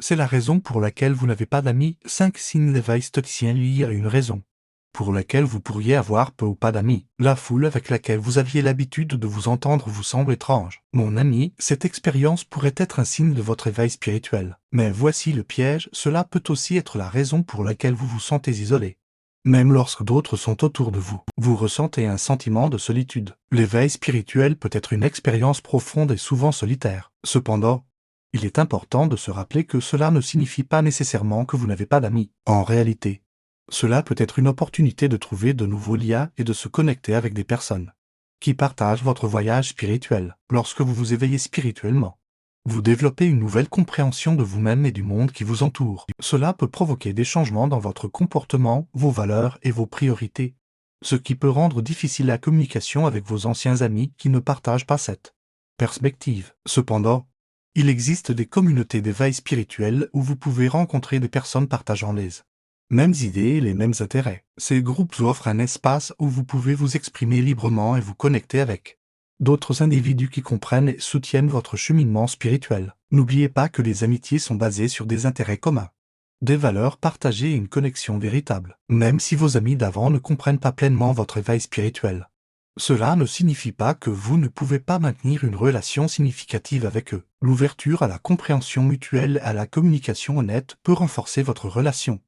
c'est la raison pour laquelle vous n'avez pas d'amis. 5 signes d'éveil stoïcien liés à une raison pour laquelle vous pourriez avoir peu ou pas d'amis. La foule avec laquelle vous aviez l'habitude de vous entendre vous semble étrange. Mon ami, cette expérience pourrait être un signe de votre éveil spirituel. Mais voici le piège, cela peut aussi être la raison pour laquelle vous vous sentez isolé. Même lorsque d'autres sont autour de vous, vous ressentez un sentiment de solitude. L'éveil spirituel peut être une expérience profonde et souvent solitaire. Cependant, il est important de se rappeler que cela ne signifie pas nécessairement que vous n'avez pas d'amis. En réalité, cela peut être une opportunité de trouver de nouveaux liens et de se connecter avec des personnes qui partagent votre voyage spirituel. Lorsque vous vous éveillez spirituellement, vous développez une nouvelle compréhension de vous-même et du monde qui vous entoure. Cela peut provoquer des changements dans votre comportement, vos valeurs et vos priorités, ce qui peut rendre difficile la communication avec vos anciens amis qui ne partagent pas cette perspective. Cependant, il existe des communautés d'éveil spirituel où vous pouvez rencontrer des personnes partageant les mêmes idées et les mêmes intérêts. Ces groupes offrent un espace où vous pouvez vous exprimer librement et vous connecter avec d'autres individus qui comprennent et soutiennent votre cheminement spirituel. N'oubliez pas que les amitiés sont basées sur des intérêts communs, des valeurs partagées et une connexion véritable. Même si vos amis d'avant ne comprennent pas pleinement votre éveil spirituel, cela ne signifie pas que vous ne pouvez pas maintenir une relation significative avec eux. L'ouverture à la compréhension mutuelle et à la communication honnête peut renforcer votre relation,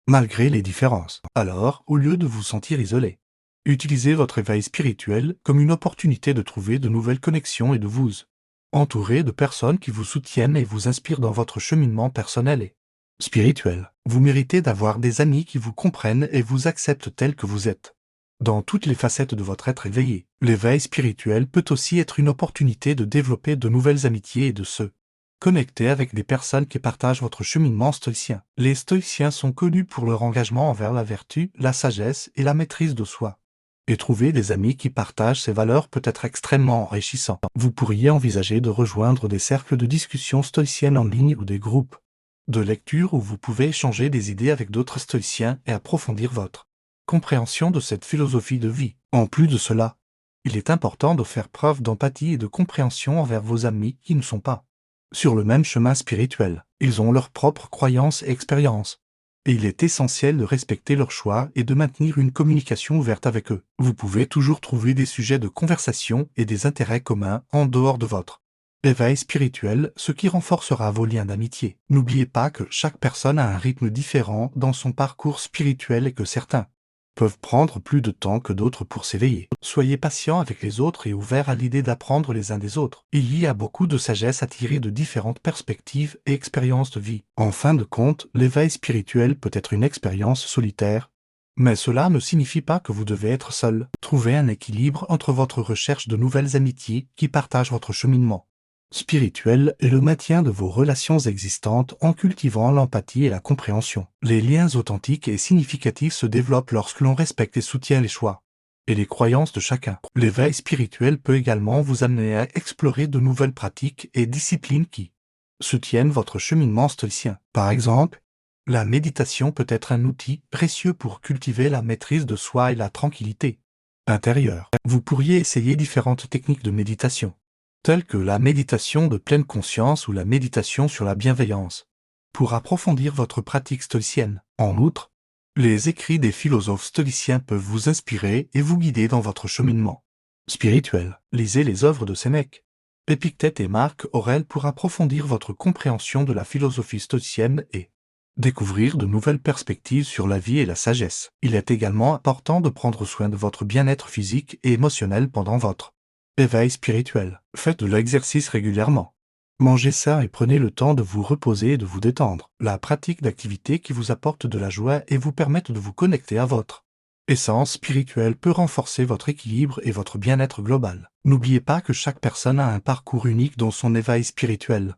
malgré les différences. Alors, au lieu de vous sentir isolé, utilisez votre éveil spirituel comme une opportunité de trouver de nouvelles connexions et de vous entourer de personnes qui vous soutiennent et vous inspirent dans votre cheminement personnel et spirituel. Vous méritez d'avoir des amis qui vous comprennent et vous acceptent tel que vous êtes, dans toutes les facettes de votre être éveillé. L'éveil spirituel peut aussi être une opportunité de développer de nouvelles amitiés et de se connecter avec des personnes qui partagent votre cheminement stoïcien. Les stoïciens sont connus pour leur engagement envers la vertu, la sagesse et la maîtrise de soi. Et trouver des amis qui partagent ces valeurs peut être extrêmement enrichissant. Vous pourriez envisager de rejoindre des cercles de discussion stoïciennes en ligne ou des groupes de lecture où vous pouvez échanger des idées avec d'autres stoïciens et approfondir votre compréhension de cette philosophie de vie. En plus de cela, il est important de faire preuve d'empathie et de compréhension envers vos amis qui ne sont pas sur le même chemin spirituel. Ils ont leurs propres croyances et expériences, et il est essentiel de respecter leurs choix et de maintenir une communication ouverte avec eux. Vous pouvez toujours trouver des sujets de conversation et des intérêts communs en dehors de votre éveil spirituel, ce qui renforcera vos liens d'amitié. N'oubliez pas que chaque personne a un rythme différent dans son parcours spirituel et que certains peuvent prendre plus de temps que d'autres pour s'éveiller. Soyez patient avec les autres et ouverts à l'idée d'apprendre les uns des autres. Il y a beaucoup de sagesse à tirer de différentes perspectives et expériences de vie. En fin de compte, l'éveil spirituel peut être une expérience solitaire, mais cela ne signifie pas que vous devez être seul. Trouvez un équilibre entre votre recherche de nouvelles amitiés qui partagent votre cheminement spirituel et le maintien de vos relations existantes en cultivant l'empathie et la compréhension. Les liens authentiques et significatifs se développent lorsque l'on respecte et soutient les choix et les croyances de chacun. L'éveil spirituel peut également vous amener à explorer de nouvelles pratiques et disciplines qui soutiennent votre cheminement stoïcien. Par exemple, la méditation peut être un outil précieux pour cultiver la maîtrise de soi et la tranquillité intérieure. Vous pourriez essayer différentes techniques de méditation, telles que la méditation de pleine conscience ou la méditation sur la bienveillance, pour approfondir votre pratique stoïcienne. En outre, les écrits des philosophes stoïciens peuvent vous inspirer et vous guider dans votre cheminement spirituel. Lisez les œuvres de Sénèque, Épictète et Marc Aurèle pour approfondir votre compréhension de la philosophie stoïcienne et découvrir de nouvelles perspectives sur la vie et la sagesse. Il est également important de prendre soin de votre bien-être physique et émotionnel pendant votre éveil spirituel. Faites de l'exercice régulièrement. Mangez sain et prenez le temps de vous reposer et de vous détendre. La pratique d'activités qui vous apportent de la joie et vous permettent de vous connecter à votre essence spirituelle peut renforcer votre équilibre et votre bien-être global. N'oubliez pas que chaque personne a un parcours unique dans son éveil spirituel,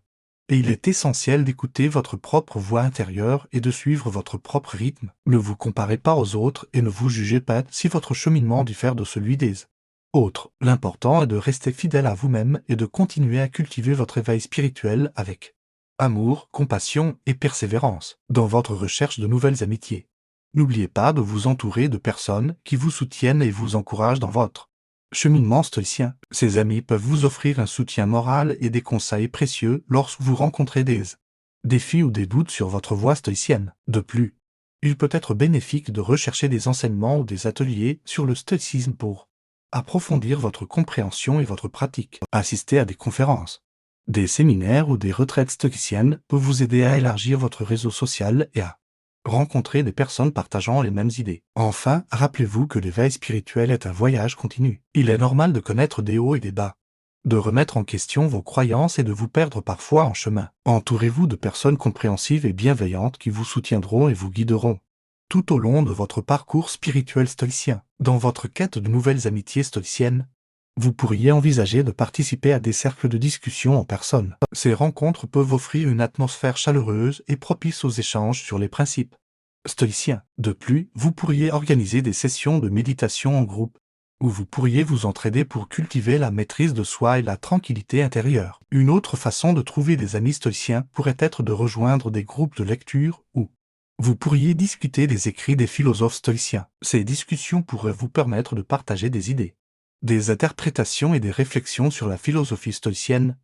et il est essentiel d'écouter votre propre voix intérieure et de suivre votre propre rythme. Ne vous comparez pas aux autres et ne vous jugez pas si votre cheminement diffère de celui des autres. L'important est de rester fidèle à vous-même et de continuer à cultiver votre éveil spirituel avec amour, compassion et persévérance dans votre recherche de nouvelles amitiés. N'oubliez pas de vous entourer de personnes qui vous soutiennent et vous encouragent dans votre cheminement stoïcien. Ces amis peuvent vous offrir un soutien moral et des conseils précieux lorsque vous rencontrez des défis ou des doutes sur votre voie stoïcienne. De plus, il peut être bénéfique de rechercher des enseignements ou des ateliers sur le stoïcisme pour approfondir votre compréhension et votre pratique. Assister à des conférences, des séminaires ou des retraites stoïciennes peut vous aider à élargir votre réseau social et à rencontrer des personnes partageant les mêmes idées. Enfin, rappelez-vous que l'éveil spirituel est un voyage continu. Il est normal de connaître des hauts et des bas, de remettre en question vos croyances et de vous perdre parfois en chemin. Entourez-vous de personnes compréhensives et bienveillantes qui vous soutiendront et vous guideront tout au long de votre parcours spirituel stoïcien. Dans votre quête de nouvelles amitiés stoïciennes, vous pourriez envisager de participer à des cercles de discussion en personne. Ces rencontres peuvent offrir une atmosphère chaleureuse et propice aux échanges sur les principes stoïciens. De plus, vous pourriez organiser des sessions de méditation en groupe, où vous pourriez vous entraider pour cultiver la maîtrise de soi et la tranquillité intérieure. Une autre façon de trouver des amis stoïciens pourrait être de rejoindre des groupes de lecture où vous pourriez discuter des écrits des philosophes stoïciens. Ces discussions pourraient vous permettre de partager des idées, des interprétations et des réflexions sur la philosophie stoïcienne,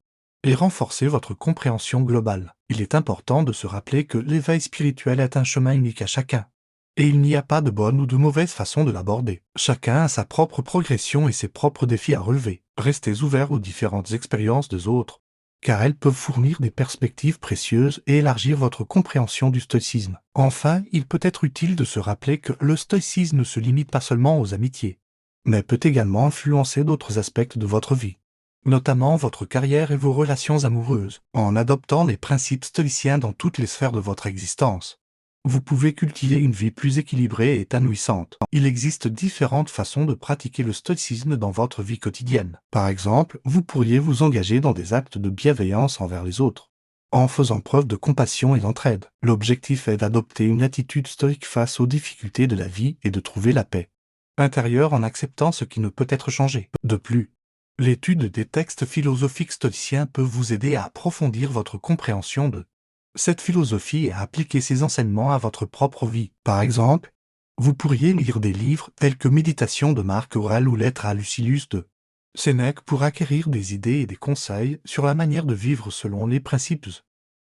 et renforcer votre compréhension globale. Il est important de se rappeler que l'éveil spirituel est un chemin unique à chacun, et il n'y a pas de bonne ou de mauvaise façon de l'aborder. Chacun a sa propre progression et ses propres défis à relever. Restez ouverts aux différentes expériences des autres, car elles peuvent fournir des perspectives précieuses et élargir votre compréhension du stoïcisme. Enfin, il peut être utile de se rappeler que le stoïcisme ne se limite pas seulement aux amitiés, mais peut également influencer d'autres aspects de votre vie, notamment votre carrière et vos relations amoureuses. En adoptant les principes stoïciens dans toutes les sphères de votre existence, vous pouvez cultiver une vie plus équilibrée et épanouissante. Il existe différentes façons de pratiquer le stoïcisme dans votre vie quotidienne. Par exemple, vous pourriez vous engager dans des actes de bienveillance envers les autres, en faisant preuve de compassion et d'entraide. L'objectif est d'adopter une attitude stoïque face aux difficultés de la vie et de trouver la paix intérieure en acceptant ce qui ne peut être changé. De plus, l'étude des textes philosophiques stoïciens peut vous aider à approfondir votre compréhension de cette philosophie et à appliquer ses enseignements à votre propre vie. Par exemple, vous pourriez lire des livres tels que Méditation de Marc Aurèle ou Lettres à Lucilius de Sénèque pour acquérir des idées et des conseils sur la manière de vivre selon les principes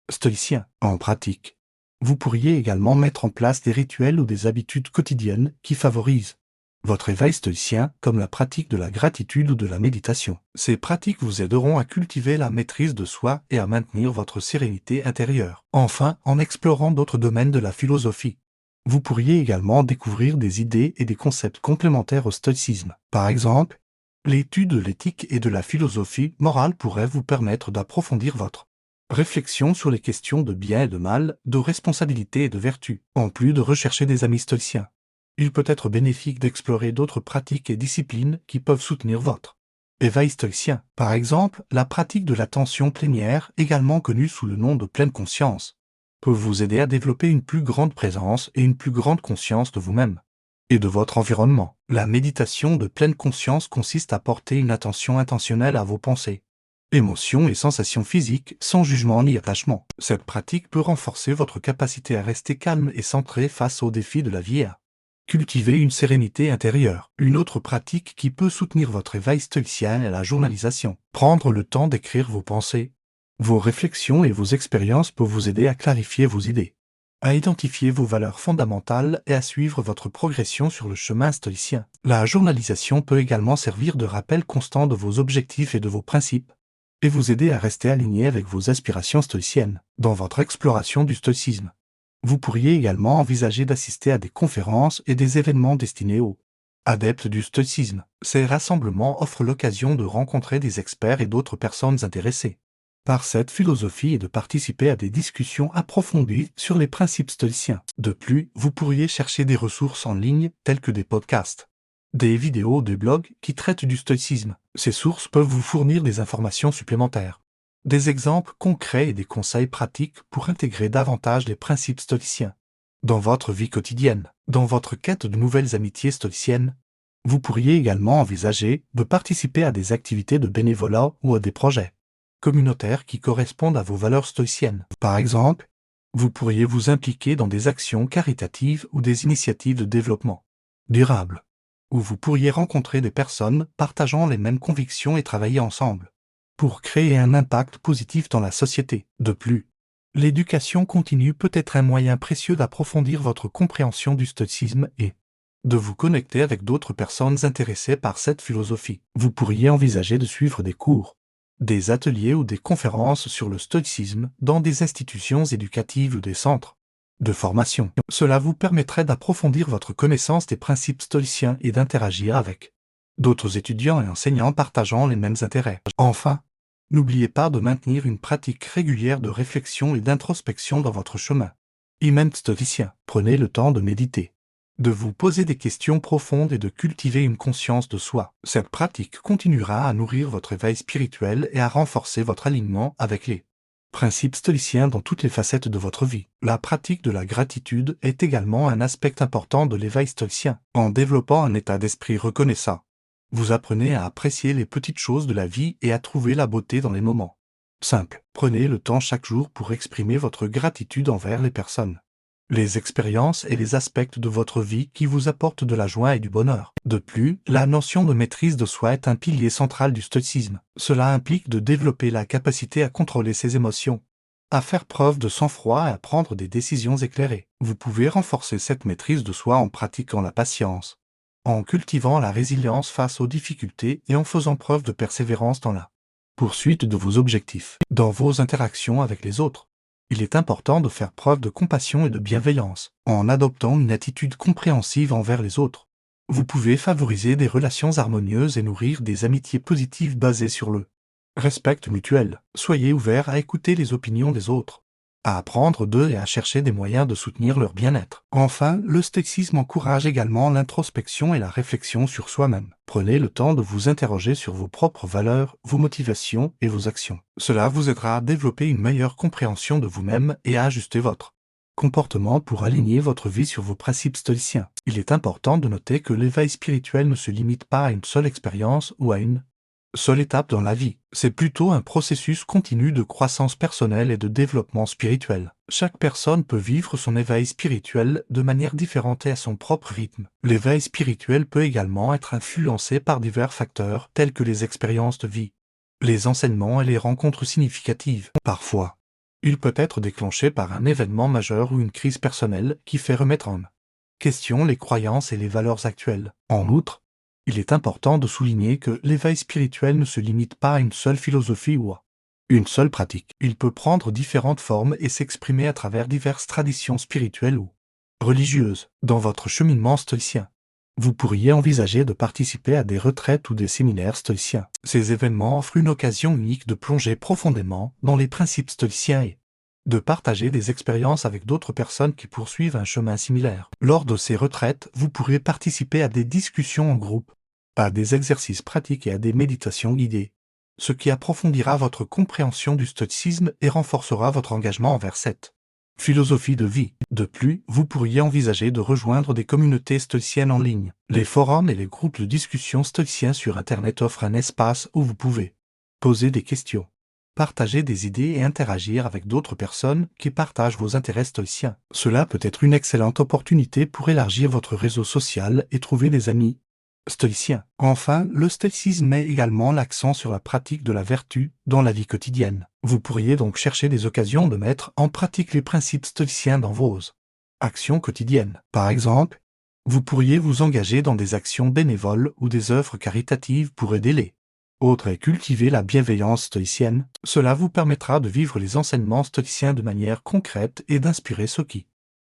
stoïciens. En pratique, vous pourriez également mettre en place des rituels ou des habitudes quotidiennes qui favorisent votre éveil stoïcien, comme la pratique de la gratitude ou de la méditation. Ces pratiques vous aideront à cultiver la maîtrise de soi et à maintenir votre sérénité intérieure. Enfin, en explorant d'autres domaines de la philosophie, vous pourriez également découvrir des idées et des concepts complémentaires au stoïcisme. Par exemple, l'étude de l'éthique et de la philosophie morale pourrait vous permettre d'approfondir votre réflexion sur les questions de bien et de mal, de responsabilité et de vertu. En plus de rechercher des amis stoïciens, il peut être bénéfique d'explorer d'autres pratiques et disciplines qui peuvent soutenir votre éveil stoïcien. Par exemple, la pratique de l'attention plénière, également connue sous le nom de pleine conscience, peut vous aider à développer une plus grande présence et une plus grande conscience de vous-même et de votre environnement. La méditation de pleine conscience consiste à porter une attention intentionnelle à vos pensées, émotions et sensations physiques sans jugement ni attachement. Cette pratique peut renforcer votre capacité à rester calme et centré face aux défis de la vie et à cultiver une sérénité intérieure. Une autre pratique qui peut soutenir votre éveil stoïcien est la journalisation. Prendre le temps d'écrire vos pensées, vos réflexions et vos expériences peut vous aider à clarifier vos idées, à identifier vos valeurs fondamentales et à suivre votre progression sur le chemin stoïcien. La journalisation peut également servir de rappel constant de vos objectifs et de vos principes, et vous aider à rester aligné avec vos aspirations stoïciennes. Dans votre exploration du stoïcisme, vous pourriez également envisager d'assister à des conférences et des événements destinés aux adeptes du stoïcisme. Ces rassemblements offrent l'occasion de rencontrer des experts et d'autres personnes intéressées par cette philosophie et de participer à des discussions approfondies sur les principes stoïciens. De plus, vous pourriez chercher des ressources en ligne telles que des podcasts, des vidéos, des blogs qui traitent du stoïcisme. Ces sources peuvent vous fournir des informations supplémentaires, des exemples concrets et des conseils pratiques pour intégrer davantage les principes stoïciens dans votre vie quotidienne. Dans votre quête de nouvelles amitiés stoïciennes, vous pourriez également envisager de participer à des activités de bénévolat ou à des projets communautaires qui correspondent à vos valeurs stoïciennes. Par exemple, vous pourriez vous impliquer dans des actions caritatives ou des initiatives de développement durable, où vous pourriez rencontrer des personnes partageant les mêmes convictions et travailler ensemble pour créer un impact positif dans la société. De plus, L'éducation continue peut être un moyen précieux d'approfondir votre compréhension du stoïcisme et de vous connecter avec d'autres personnes intéressées par cette philosophie. Vous pourriez envisager de suivre des cours, des ateliers ou des conférences sur le stoïcisme dans des institutions éducatives ou des centres de formation. Cela vous permettrait d'approfondir votre connaissance des principes stoïciens et d'interagir avec d'autres étudiants et enseignants partageant les mêmes intérêts. Enfin, n'oubliez pas de maintenir une pratique régulière de réflexion et d'introspection dans votre chemin. Immense stoïcien, prenez le temps de méditer, de vous poser des questions profondes et de cultiver une conscience de soi. Cette pratique continuera à nourrir votre éveil spirituel et à renforcer votre alignement avec les principes stoïciens dans toutes les facettes de votre vie. La pratique de la gratitude est également un aspect important de l'éveil stoïcien. En développant un état d'esprit reconnaissant, vous apprenez à apprécier les petites choses de la vie et à trouver la beauté dans les moments simples. Prenez le temps chaque jour pour exprimer votre gratitude envers les personnes, les expériences et les aspects de votre vie qui vous apportent de la joie et du bonheur. De plus, la notion de maîtrise de soi est un pilier central du stoïcisme. Cela implique de développer la capacité à contrôler ses émotions, à faire preuve de sang-froid et à prendre des décisions éclairées. Vous pouvez renforcer cette maîtrise de soi en pratiquant la patience, en cultivant la résilience face aux difficultés et en faisant preuve de persévérance dans la poursuite de vos objectifs. Dans vos interactions avec les autres, il est important de faire preuve de compassion et de bienveillance. En adoptant une attitude compréhensive envers les autres, vous pouvez favoriser des relations harmonieuses et nourrir des amitiés positives basées sur le respect mutuel. Soyez ouvert à écouter les opinions des autres, à apprendre d'eux et à chercher des moyens de soutenir leur bien-être. Enfin, le stoïcisme encourage également l'introspection et la réflexion sur soi-même. Prenez le temps de vous interroger sur vos propres valeurs, vos motivations et vos actions. Cela vous aidera à développer une meilleure compréhension de vous-même et à ajuster votre comportement pour aligner votre vie sur vos principes stoïciens. Il est important de noter que l'éveil spirituel ne se limite pas à une seule expérience ou à une seule étape dans la vie. C'est plutôt un processus continu de croissance personnelle et de développement spirituel. Chaque personne peut vivre son éveil spirituel de manière différente et à son propre rythme. L'éveil spirituel peut également être influencé par divers facteurs tels que les expériences de vie, les enseignements et les rencontres significatives. Parfois, il peut être déclenché par un événement majeur ou une crise personnelle qui fait remettre en question les croyances et les valeurs actuelles. En outre, il est important de souligner que l'éveil spirituel ne se limite pas à une seule philosophie ou à une seule pratique. Il peut prendre différentes formes et s'exprimer à travers diverses traditions spirituelles ou religieuses. Dans votre cheminement stoïcien, vous pourriez envisager de participer à des retraites ou des séminaires stoïciens. Ces événements offrent une occasion unique de plonger profondément dans les principes stoïciens et de partager des expériences avec d'autres personnes qui poursuivent un chemin similaire. Lors de ces retraites, vous pourrez participer à des discussions en groupe, à des exercices pratiques et à des méditations guidées, ce qui approfondira votre compréhension du stoïcisme et renforcera votre engagement envers cette philosophie de vie. De plus, vous pourriez envisager de rejoindre des communautés stoïciennes en ligne. Les forums et les groupes de discussion stoïciens sur Internet offrent un espace où vous pouvez poser des questions, partager des idées et interagir avec d'autres personnes qui partagent vos intérêts stoïciens. Cela peut être une excellente opportunité pour élargir votre réseau social et trouver des amis stoïciens. Enfin, le stoïcisme met également l'accent sur la pratique de la vertu dans la vie quotidienne. Vous pourriez donc chercher des occasions de mettre en pratique les principes stoïciens dans vos actions quotidiennes. Par exemple, vous pourriez vous engager dans des actions bénévoles ou des œuvres caritatives pour aider les autres et cultiver la bienveillance stoïcienne. Cela vous permettra de vivre les enseignements stoïciens de manière concrète et d'inspirer ceux qui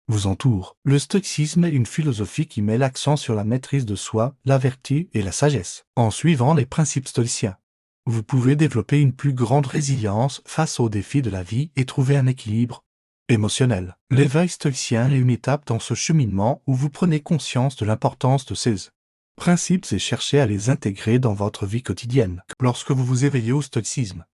vous entourent. Le stoïcisme est une philosophie qui met l'accent sur la maîtrise de soi, la vertu et la sagesse. En suivant les principes stoïciens, vous pouvez développer une plus grande résilience face aux défis de la vie et trouver un équilibre émotionnel. L'éveil stoïcien est une étape dans ce cheminement où vous prenez conscience de l'importance de ces principes et cherchez à les intégrer dans votre vie quotidienne. Lorsque vous vous éveillez au stoïcisme,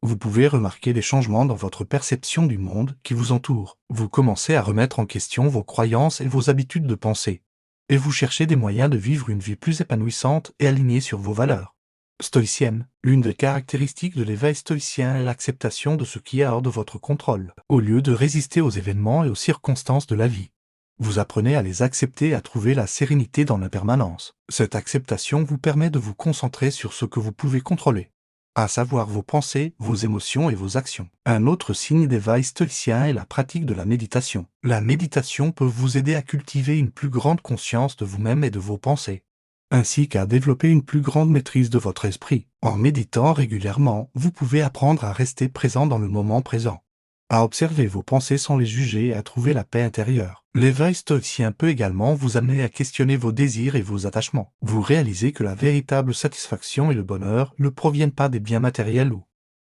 vous pouvez remarquer des changements dans votre perception du monde qui vous entoure. Vous commencez à remettre en question vos croyances et vos habitudes de pensée, et vous cherchez des moyens de vivre une vie plus épanouissante et alignée sur vos valeurs stoïciennes. L'une des caractéristiques de l'éveil stoïcien est l'acceptation de ce qui est hors de votre contrôle. Au lieu de résister aux événements et aux circonstances de la vie, vous apprenez à les accepter et à trouver la sérénité dans l'impermanence. Cette acceptation vous permet de vous concentrer sur ce que vous pouvez contrôler à savoir vos pensées, vos émotions et vos actions. Un autre signe d'éveil stoïcien est la pratique de la méditation. La méditation peut vous aider à cultiver une plus grande conscience de vous-même et de vos pensées, ainsi qu'à développer une plus grande maîtrise de votre esprit. En méditant régulièrement, vous pouvez apprendre à rester présent dans le moment présent, à observer vos pensées sans les juger et à trouver la paix intérieure. L'éveil stoïcien peut également vous amener à questionner vos désirs et vos attachements. Vous réalisez que la véritable satisfaction et le bonheur ne proviennent pas des biens matériels ou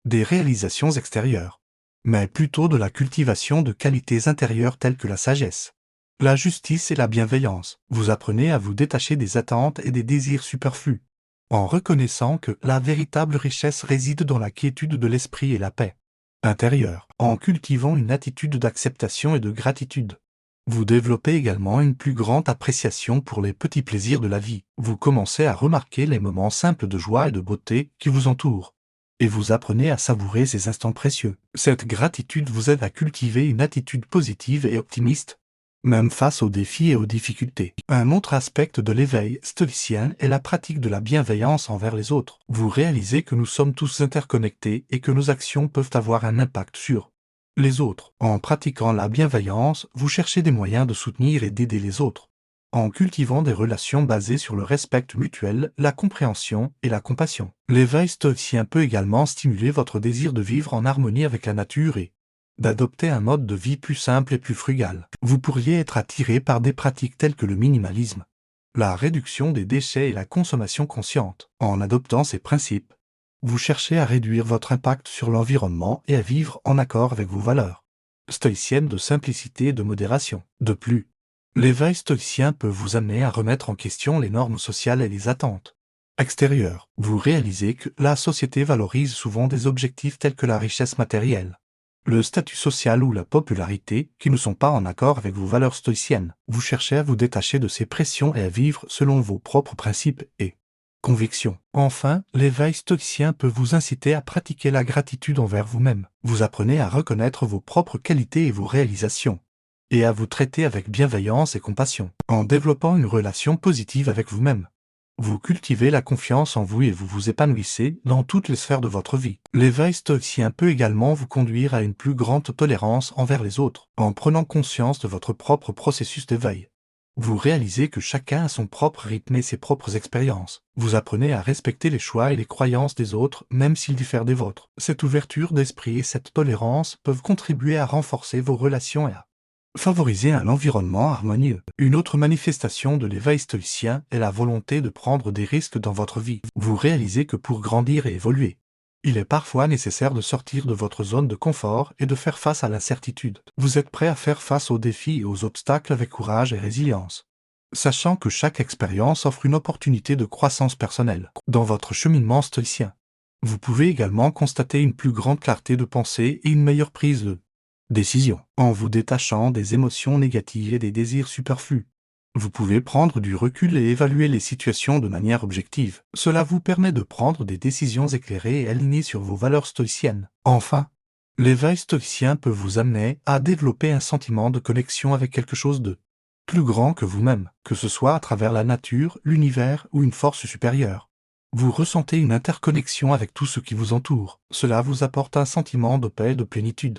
des réalisations extérieures, mais plutôt de la cultivation de qualités intérieures telles que la sagesse, la justice et la bienveillance. Vous apprenez à vous détacher des attentes et des désirs superflus, en reconnaissant que la véritable richesse réside dans la quiétude de l'esprit et la paix intérieure. En cultivant une attitude d'acceptation et de gratitude, vous développez également une plus grande appréciation pour les petits plaisirs de la vie. Vous commencez à remarquer les moments simples de joie et de beauté qui vous entourent, et vous apprenez à savourer ces instants précieux. Cette gratitude vous aide à cultiver une attitude positive et optimiste, même face aux défis et aux difficultés. Un autre aspect de l'éveil stoïcien est la pratique de la bienveillance envers les autres. Vous réalisez que nous sommes tous interconnectés et que nos actions peuvent avoir un impact sur les autres. En pratiquant la bienveillance, vous cherchez des moyens de soutenir et d'aider les autres, en cultivant des relations basées sur le respect mutuel, la compréhension et la compassion. L'éveil stoïcien peut également stimuler votre désir de vivre en harmonie avec la nature et d'adopter un mode de vie plus simple et plus frugal. Vous pourriez être attiré par des pratiques telles que le minimalisme, la réduction des déchets et la consommation consciente. En adoptant ces principes, vous cherchez à réduire votre impact sur l'environnement et à vivre en accord avec vos valeurs stoïciennes de simplicité et de modération. De plus, l'éveil stoïcien peut vous amener à remettre en question les normes sociales et les attentes extérieures. Vous réalisez que la société valorise souvent des objectifs tels que la richesse matérielle, le statut social ou la popularité qui ne sont pas en accord avec vos valeurs stoïciennes. Vous cherchez à vous détacher de ces pressions et à vivre selon vos propres principes et convictions. Enfin, l'éveil stoïcien peut vous inciter à pratiquer la gratitude envers vous-même. Vous apprenez à reconnaître vos propres qualités et vos réalisations, et à vous traiter avec bienveillance et compassion. En développant une relation positive avec vous-même, vous cultivez la confiance en vous et vous vous épanouissez dans toutes les sphères de votre vie. L'éveil stoïcien peut également vous conduire à une plus grande tolérance envers les autres. En prenant conscience de votre propre processus d'éveil, vous réalisez que chacun a son propre rythme et ses propres expériences. Vous apprenez à respecter les choix et les croyances des autres, même s'ils diffèrent des vôtres. Cette ouverture d'esprit et cette tolérance peuvent contribuer à renforcer vos relations et à favoriser un environnement harmonieux. Une autre manifestation de l'éveil stoïcien est la volonté de prendre des risques dans votre vie. Vous réalisez que pour grandir et évoluer, il est parfois nécessaire de sortir de votre zone de confort et de faire face à l'incertitude. Vous êtes prêt à faire face aux défis et aux obstacles avec courage et résilience, sachant que chaque expérience offre une opportunité de croissance personnelle. Dans votre cheminement stoïcien, vous pouvez également constater une plus grande clarté de pensée et une meilleure prise de décision. En vous détachant des émotions négatives et des désirs superflus, vous pouvez prendre du recul et évaluer les situations de manière objective. Cela vous permet de prendre des décisions éclairées et alignées sur vos valeurs stoïciennes. Enfin, l'éveil stoïcien peut vous amener à développer un sentiment de connexion avec quelque chose de plus grand que vous-même, que ce soit à travers la nature, l'univers ou une force supérieure. Vous ressentez une interconnexion avec tout ce qui vous entoure. Cela vous apporte un sentiment de paix et de plénitude,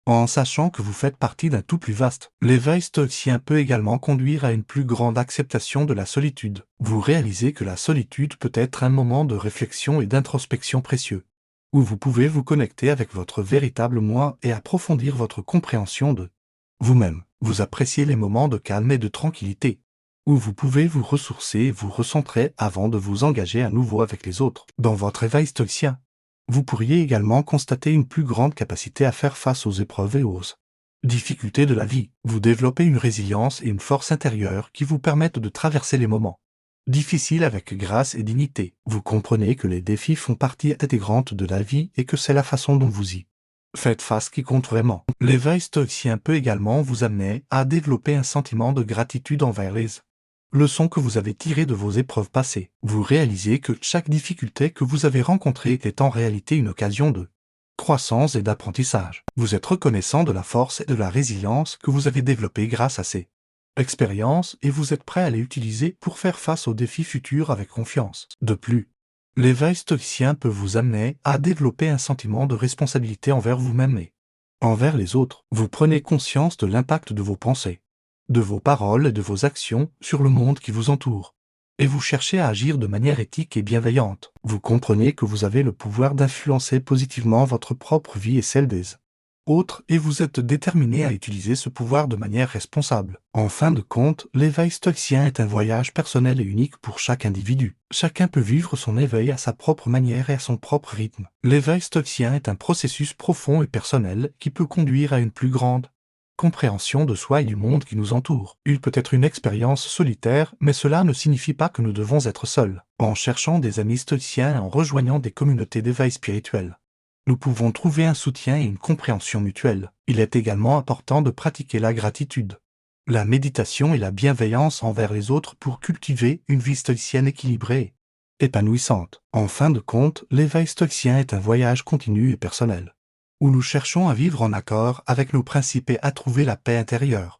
en sachant que vous faites partie d'un tout plus vaste. L'éveil stoïcien peut également conduire à une plus grande acceptation de la solitude. Vous réalisez que la solitude peut être un moment de réflexion et d'introspection précieux, où vous pouvez vous connecter avec votre véritable moi et approfondir votre compréhension de vous-même. Vous appréciez les moments de calme et de tranquillité, où vous pouvez vous ressourcer et vous recentrer avant de vous engager à nouveau avec les autres. Dans votre éveil stoïcien, vous pourriez également constater une plus grande capacité à faire face aux épreuves et aux difficultés de la vie. Vous développez une résilience et une force intérieure qui vous permettent de traverser les moments difficiles avec grâce et dignité. Vous comprenez que les défis font partie intégrante de la vie et que c'est la façon dont vous y faites face qui compte vraiment. L'éveil stoïcien peut également vous amener à développer un sentiment de gratitude envers les leçons que vous avez tirées de vos épreuves passées. Vous réalisez que chaque difficulté que vous avez rencontrée est en réalité une occasion de croissance et d'apprentissage. Vous êtes reconnaissant de la force et de la résilience que vous avez développées grâce à ces expériences et vous êtes prêt à les utiliser pour faire face aux défis futurs avec confiance. De plus, L'éveil stoïcien peut vous amener à développer un sentiment de responsabilité envers vous-même et envers les autres. Vous prenez conscience de l'impact de vos pensées, de vos paroles et de vos actions sur le monde qui vous entoure. Et vous cherchez à agir de manière éthique et bienveillante. Vous comprenez que vous avez le pouvoir d'influencer positivement votre propre vie et celle des autres, et vous êtes déterminé à utiliser ce pouvoir de manière responsable. En fin de compte, l'éveil stoïcien est un voyage personnel et unique pour chaque individu. Chacun peut vivre son éveil à sa propre manière et à son propre rythme. L'éveil stoïcien est un processus profond et personnel qui peut conduire à une plus grande compréhension de soi et du monde qui nous entoure. Il peut être une expérience solitaire, mais cela ne signifie pas que nous devons être seuls. En cherchant des amis stoïciens et en rejoignant des communautés d'éveil spirituel, nous pouvons trouver un soutien et une compréhension mutuelle. Il est également important de pratiquer la gratitude, la méditation et la bienveillance envers les autres pour cultiver une vie stoïcienne équilibrée et épanouissante. En fin de compte, l'éveil stoïcien est un voyage continu et personnel, où nous cherchons à vivre en accord avec nos principes et à trouver la paix intérieure.